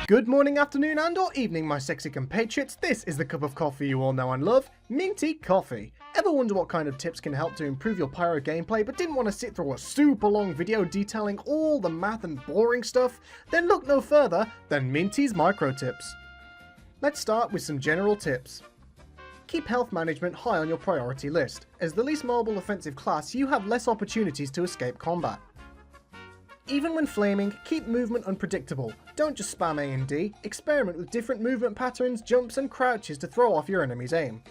Good morning, afternoon and or evening, my sexy compatriots. This is the cup of coffee you all know and love, Minty Coffee. Ever wonder what kind of tips can help to improve your Pyro gameplay but didn't want to sit through a super long video detailing all the math and boring stuff? Then look no further than Minty's Microtips. Let's start with some general tips. Keep health management high on your priority list. As the least mobile offensive class, you have less opportunities to escape combat. Even when flaming, keep movement unpredictable. Don't just spam A and D, experiment with different movement patterns, jumps and crouches to throw off your enemy's aim.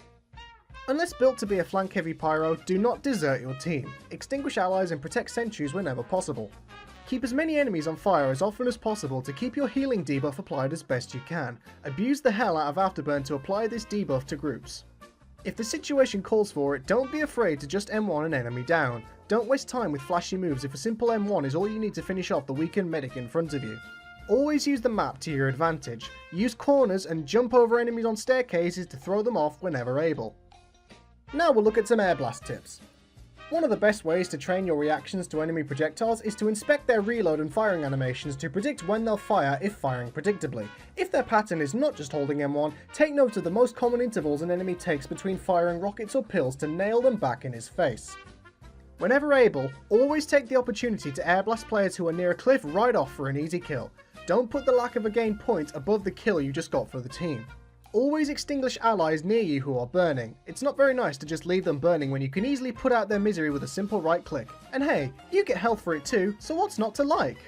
Unless built to be a flank heavy Pyro, do not desert your team. Extinguish allies and protect sentries whenever possible. Keep as many enemies on fire as often as possible to keep your healing debuff applied as best you can. Abuse the hell out of Afterburn to apply this debuff to groups. If the situation calls for it, don't be afraid to just M1 an enemy down. Don't waste time with flashy moves if a simple M1 is all you need to finish off the weakened medic in front of you. Always use the map to your advantage. Use corners and jump over enemies on staircases to throw them off whenever able. Now we'll look at some air blast tips. One of the best ways to train your reactions to enemy projectiles is to inspect their reload and firing animations to predict when they'll fire if firing predictably. If their pattern is not just holding M1, take note of the most common intervals an enemy takes between firing rockets or pills to nail them back in his face. Whenever able, always take the opportunity to air blast players who are near a cliff right off for an easy kill. Don't put the lack of a gain point above the kill you just got for the team. Always extinguish allies near you who are burning. It's not very nice to just leave them burning when you can easily put out their misery with a simple right click. And hey, you get health for it too, so what's not to like?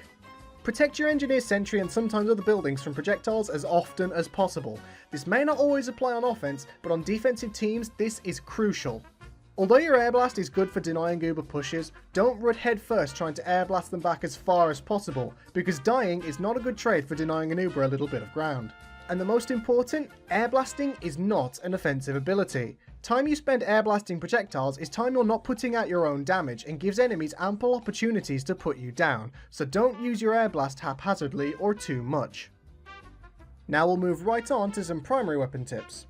Protect your engineer's sentry and sometimes other buildings from projectiles as often as possible. This may not always apply on offense, but on defensive teams this is crucial. Although your air blast is good for denying uber pushes, don't run head first trying to air blast them back as far as possible, because dying is not a good trade for denying an uber a little bit of ground. And the most important, air blasting is not an offensive ability. Time you spend air blasting projectiles is time you're not putting out your own damage and gives enemies ample opportunities to put you down, so don't use your air blast haphazardly or too much. Now we'll move right on to some primary weapon tips.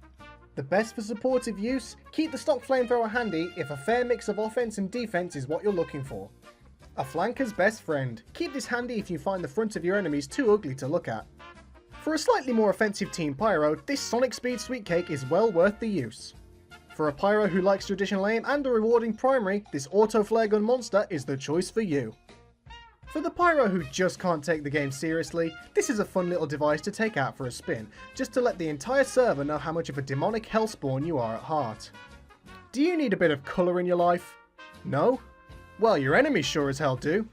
The best for supportive use, keep the stock flamethrower handy if a fair mix of offense and defense is what you're looking for. A flanker's best friend, keep this handy if you find the front of your enemies too ugly to look at. For a slightly more offensive team Pyro, this Sonic Speed Sweet Cake is well worth the use. For a Pyro who likes traditional aim and a rewarding primary, this auto flare gun monster is the choice for you. For the Pyro who just can't take the game seriously, this is a fun little device to take out for a spin, just to let the entire server know how much of a demonic hellspawn you are at heart. Do you need a bit of colour in your life? No? Well, your enemies sure as hell do.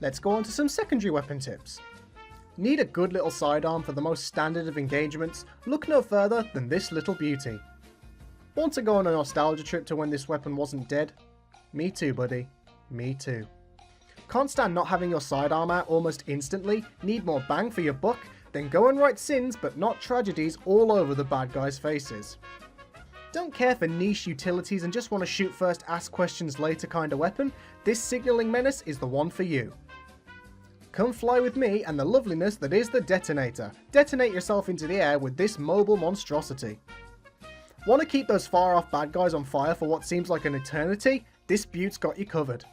Let's go on to some secondary weapon tips. Need a good little sidearm for the most standard of engagements? Look no further than this little beauty. Want to go on a nostalgia trip to when this weapon wasn't dead? Me too, buddy. Me too. Can't stand not having your sidearm out almost instantly? Need more bang for your buck? Then go and write sins but not tragedies all over the bad guys' faces. Don't care for niche utilities and just want to shoot first, ask questions later kind of weapon? This signalling menace is the one for you. Come fly with me and the loveliness that is the detonator. Detonate yourself into the air with this mobile monstrosity. Want to keep those far off bad guys on fire for what seems like an eternity? This beaut's got you covered.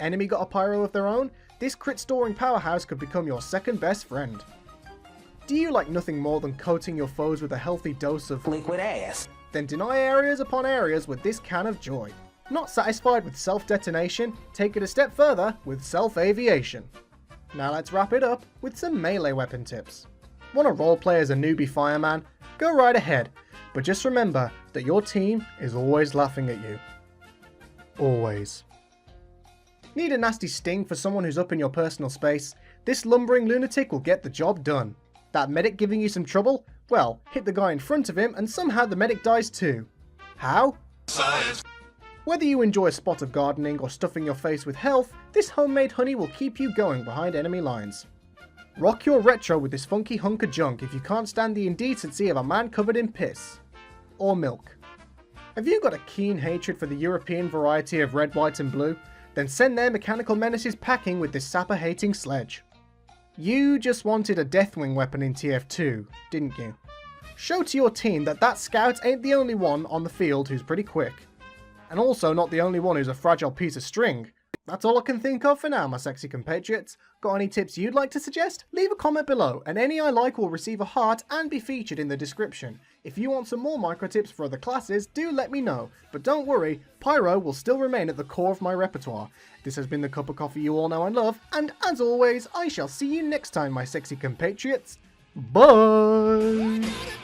Enemy got a Pyro of their own? This crit storing powerhouse could become your second best friend. Do you like nothing more than coating your foes with a healthy dose of liquid ass? Then deny areas upon areas with this can of joy. Not satisfied with self-detonation? Take it a step further with self-aviation. Now let's wrap it up with some melee weapon tips. Want to roleplay as a newbie fireman? Go right ahead, but just remember that your team is always laughing at you. Always. Need a nasty sting for someone who's up in your personal space? This lumbering lunatic will get the job done. That medic giving you some trouble? Well, hit the guy in front of him and somehow the medic dies too. How? Science. Whether you enjoy a spot of gardening or stuffing your face with health, this homemade honey will keep you going behind enemy lines. Rock your retro with this funky hunk of junk if you can't stand the indecency of a man covered in piss. Or milk. Have you got a keen hatred for the European variety of red, white and blue? Then send their mechanical menaces packing with this sapper-hating sledge. You just wanted a Deathwing weapon in TF2, didn't you? Show to your team that that scout ain't the only one on the field who's pretty quick. And also not the only one who's a fragile piece of string. That's all I can think of for now, my sexy compatriots. Got any tips you'd like to suggest? Leave a comment below, and any I like will receive a heart and be featured in the description. If you want some more microtips for other classes, do let me know. But don't worry, Pyro will still remain at the core of my repertoire. This has been the cup of coffee you all know and love, and as always, I shall see you next time, my sexy compatriots. Bye!